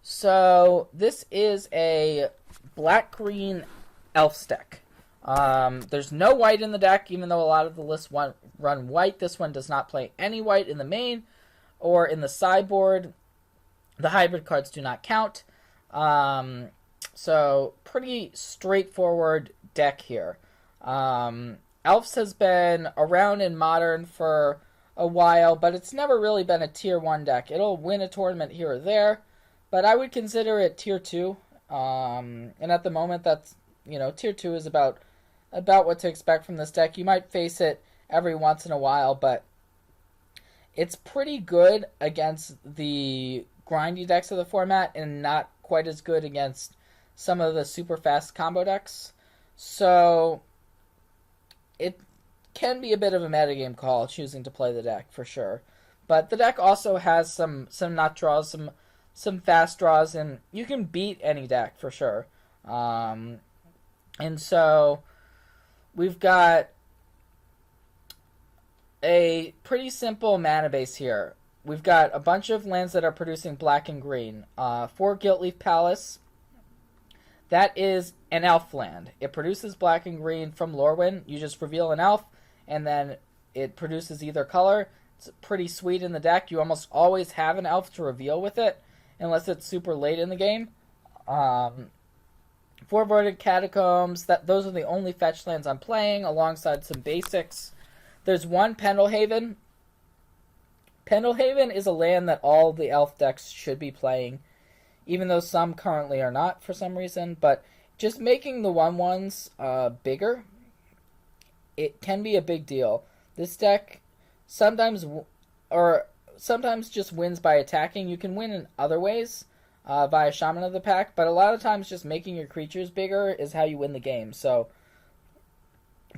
So this is a black-green Elves deck. There's no white in the deck, even though a lot of the lists run white. This one does not play any white in the main or in the sideboard. The hybrid cards do not count. So pretty straightforward deck here. Elves has been around in Modern for a while, but it's never really been a Tier 1 deck. It'll win a tournament here or there, but I would consider it Tier 2. And at the moment, that's, Tier 2 is about what to expect from this deck. You might face it every once in a while, but it's pretty good against the grindy decks of the format and not quite as good against some of the super fast combo decks. So it can be a bit of a metagame call choosing to play the deck for sure. But the deck also has some nut draws, some fast draws, and you can beat any deck for sure. And so we've got a pretty simple mana base here. We've got a bunch of lands that are producing black and green. 4 Gilt-Leaf Palace. That is an elf land. It produces black and green from Lorwyn. You just reveal an elf, and then it produces either color. It's pretty sweet in the deck. You almost always have an elf to reveal with it, unless it's super late in the game. 4 Voided Catacombs. Those are the only fetch lands I'm playing, alongside some basics. There's 1 Pendelhaven. Pendelhaven is a land that all the elf decks should be playing, even though some currently are not for some reason. But just making the 1/1s bigger, it can be a big deal. This deck sometimes just wins by attacking. You can win in other ways via Shaman of the Pack, but a lot of times just making your creatures bigger is how you win the game. So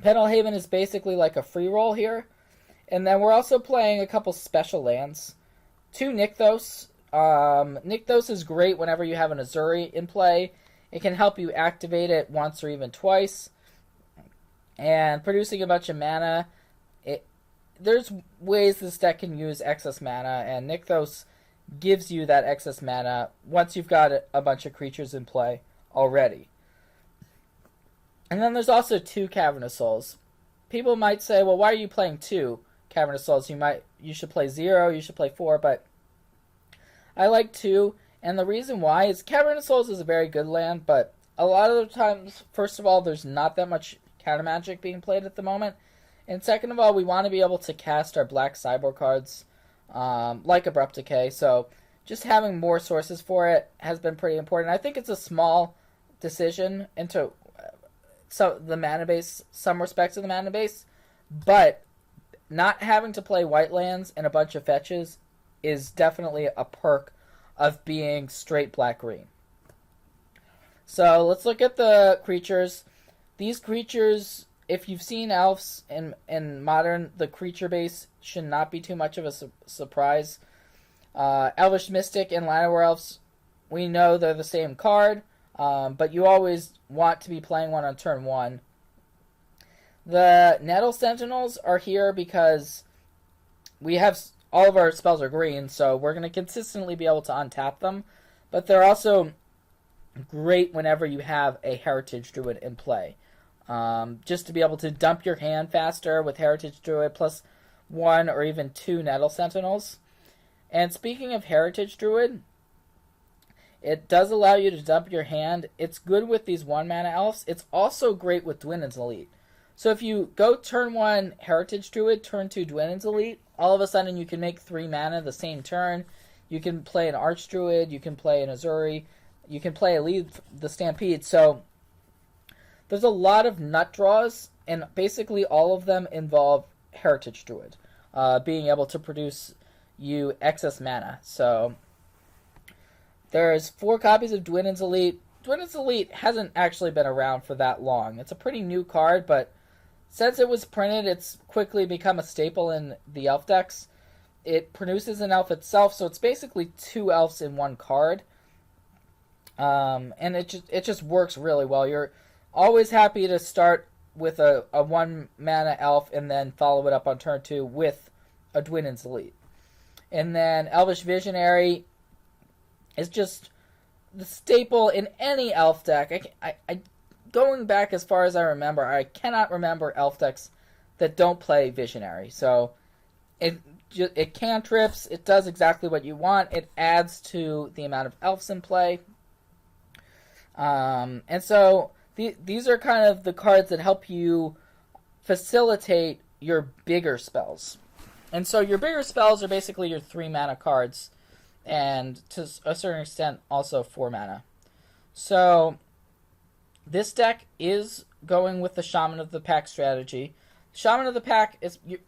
Pendelhaven is basically like a free roll here. And then we're also playing a couple special lands. 2 Nykthos. Nykthos is great whenever you have an Azuri in play. It can help you activate it once or even twice. And producing a bunch of mana. There's ways this deck can use excess mana, and Nykthos gives you that excess mana once you've got a bunch of creatures in play already. And then there's also 2 Cavernous Souls. People might say, well, why are you playing 2 Cavernous Souls? You should play 0, you should play 4, but I like 2, and the reason why is Cavernous Souls is a very good land, but a lot of the times, first of all, there's not that much counter magic being played at the moment, and second of all, we want to be able to cast our black sideboard cards, like Abrupt Decay, so just having more sources for it has been pretty important. I think it's a small decision into the mana base, some respects of the mana base, but not having to play white lands and a bunch of fetches is definitely a perk of being straight black-green. So let's look at the creatures. These creatures, if you've seen Elves in Modern, the creature base should not be too much of a surprise. Elvish Mystic and Llanowar Elves, we know they're the same card, but you always want to be playing one on turn 1. The Nettle Sentinels are here because we have all of our spells are green, so we're going to consistently be able to untap them. But they're also great whenever you have a Heritage Druid in play. Just to be able to dump your hand faster with Heritage Druid plus 1 or even 2 Nettle Sentinels. And speaking of Heritage Druid, it does allow you to dump your hand. It's good with these 1-mana elves. It's also great with Dwynen's Elite. So if you go turn 1 Heritage Druid, turn 2 Dwynen's Elite, all of a sudden you can make 3 mana the same turn. You can play an Archdruid, you can play an Azuri, you can play the Stampede. So there's a lot of nut draws, and basically all of them involve Heritage Druid, being able to produce you excess mana. So there's 4 copies of Dwynen's Elite. Dwynen's Elite hasn't actually been around for that long. It's a pretty new card, but since it was printed, it's quickly become a staple in the elf decks. It produces an elf itself, so it's basically 2 elves in 1 card. And it just works really well. You're always happy to start with a 1-mana elf and then follow it up on turn 2 with a Dwynen's Elite. And then Elvish Visionary is just the staple in any elf deck. I going back as far as I remember, I cannot remember elf decks that don't play Visionary. So it cantrips. It does exactly what you want. It adds to the amount of elves in play. And so these are kind of the cards that help you facilitate your bigger spells. And so your bigger spells are basically your 3 mana cards, and to a certain extent also 4 mana. So this deck is going with the Shaman of the Pack strategy. Shaman of the Pack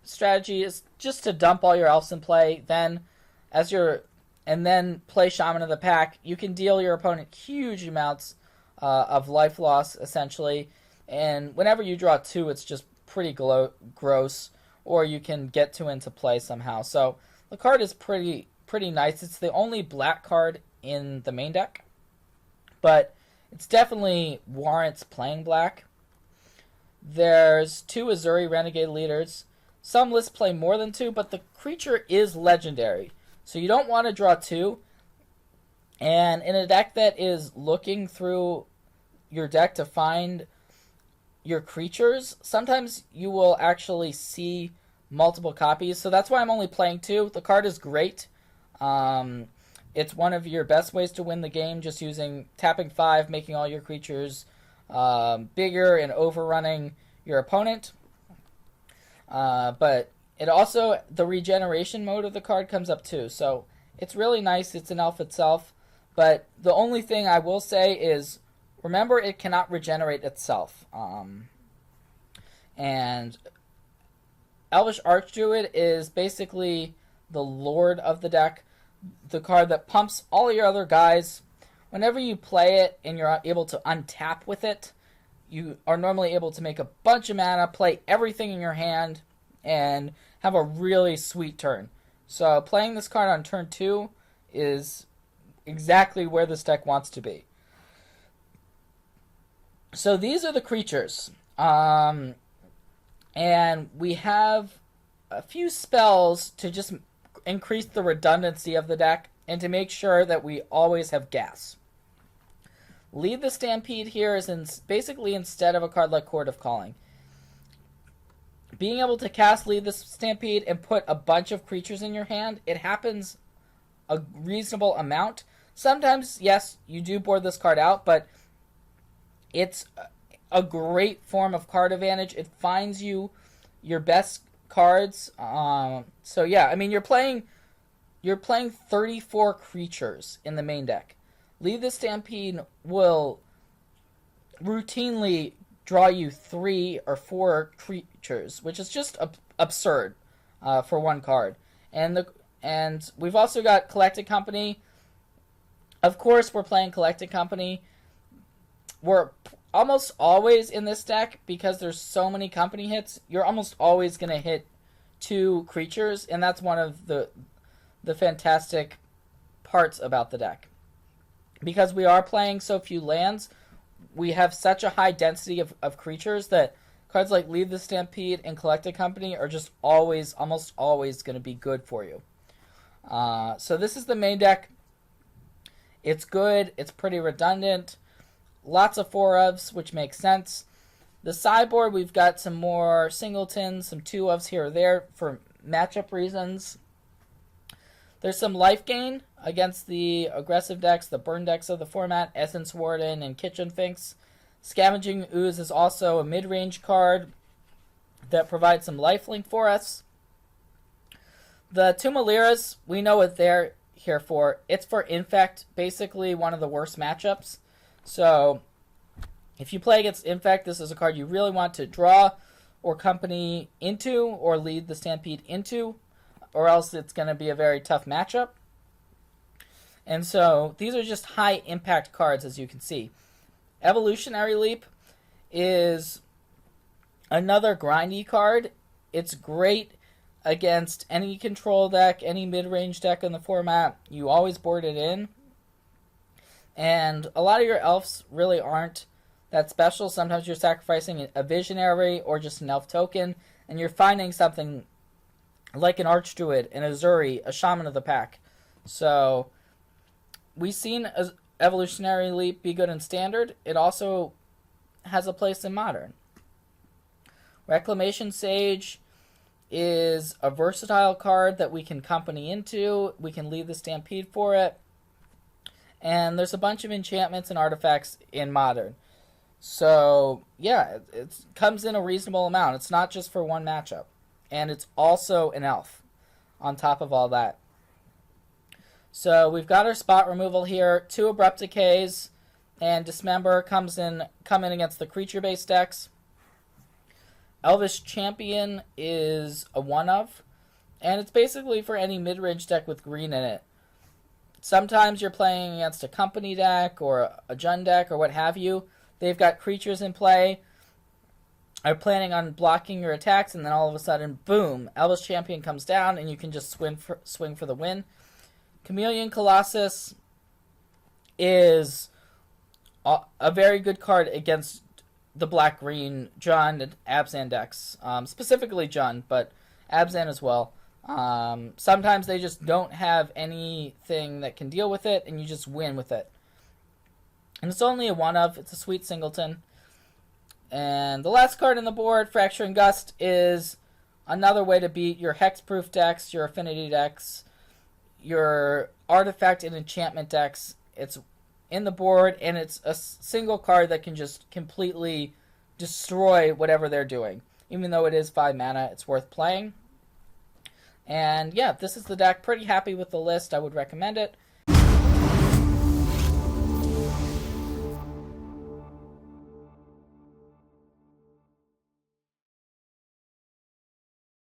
strategy is just to dump all your elves in play, then play Shaman of the Pack. You can deal your opponent huge amounts of life loss, essentially, and whenever you draw 2, it's just pretty gross, or you can get 2 into play somehow. So the card is pretty nice. It's the only black card in the main deck, but it's definitely warrants playing black. There's 2 Azuri Renegade Leaders. Some lists play more than 2, but the creature is legendary, so you don't want to draw 2. And in a deck that is looking through your deck to find your creatures, sometimes you will actually see multiple copies. So that's why I'm only playing 2. The card is great. It's one of your best ways to win the game, just using tapping 5, making all your creatures bigger and overrunning your opponent. But it also, the regeneration mode of the card comes up too. So it's really nice. It's an elf itself. But the only thing I will say is, remember, it cannot regenerate itself. And Elvish Archdruid is basically the lord of the deck, the card that pumps all your other guys. Whenever you play it and you're able to untap with it, you are normally able to make a bunch of mana, play everything in your hand, and have a really sweet turn. So playing this card on turn 2 is exactly where this deck wants to be. So these are the creatures. And we have a few spells to just increase the redundancy of the deck and to make sure that we always have gas. Lead the Stampede here is basically instead of a card like Chord of Calling. Being able to cast Lead the Stampede and put a bunch of creatures in your hand, it happens a reasonable amount. Sometimes, yes, you do board this card out, but it's a great form of card advantage. It finds you your best cards. So yeah, I mean, you're playing 34 creatures in the main deck. Lead the Stampede will routinely draw you 3 or 4 creatures, which is just absurd for one card. And we've also got Collected Company. Of course, we're playing Collected Company. We're almost always in this deck, because there's so many company hits, you're almost always going to hit 2 creatures, and that's one of the fantastic parts about the deck. Because we are playing so few lands, we have such a high density of creatures that cards like Lead the Stampede and Collected Company are just almost always going to be good for you. So this is the main deck. It's good. It's pretty redundant. Lots of 4-ofs, which makes sense. The sideboard, we've got some more singletons, some 2-ofs here or there for matchup reasons. There's some life gain against the aggressive decks, the burn decks of the format, Essence Warden and Kitchen Finks. Scavenging Ooze is also a mid-range card that provides some lifelink for us. The Tumaliras, we know what they're here for. It's for Infect, basically one of the worst matchups. So if you play against Infect, this is a card you really want to draw or company into or lead the Stampede into, or else it's going to be a very tough matchup. And so these are just high impact cards, as you can see. Evolutionary Leap is another grindy card. It's great against any control deck, any mid-range deck in the format. You always board it in. And a lot of your elves really aren't that special. Sometimes you're sacrificing a Visionary or just an elf token, and you're finding something like an Archdruid, an Azuri, a Shaman of the Pack. So we've seen Evolutionary Leap be good in Standard, it also has a place in Modern. Reclamation Sage is a versatile card that we can company into. We can leave the Stampede for it. And there's a bunch of enchantments and artifacts in Modern. So, yeah, it comes in a reasonable amount. It's not just for one matchup. And it's also an elf on top of all that. So we've got our spot removal here. 2 Abrupt Decays and Dismember come in against the creature-based decks. Elvish Champion is a 1-of, and it's basically for any mid-range deck with green in it. Sometimes you're playing against a company deck or a Jund deck or what have you. They've got creatures in play, are planning on blocking your attacks, and then all of a sudden, boom, Elvish Champion comes down, and you can just swing for the win. Chameleon Colossus is a very good card against the black-green Jund and Abzan decks. Specifically Jund, but Abzan as well. Sometimes they just don't have anything that can deal with it, and you just win with it. And it's only a 1-of. It's a sweet singleton. And the last card on the board, Fracturing Gust, is another way to beat your hexproof decks, your affinity decks, your artifact and enchantment decks. It's in the board, and it's a single card that can just completely destroy whatever they're doing. Even though it is 5 mana, it's worth playing. And yeah, this is the deck. Pretty happy with the list. I would recommend it.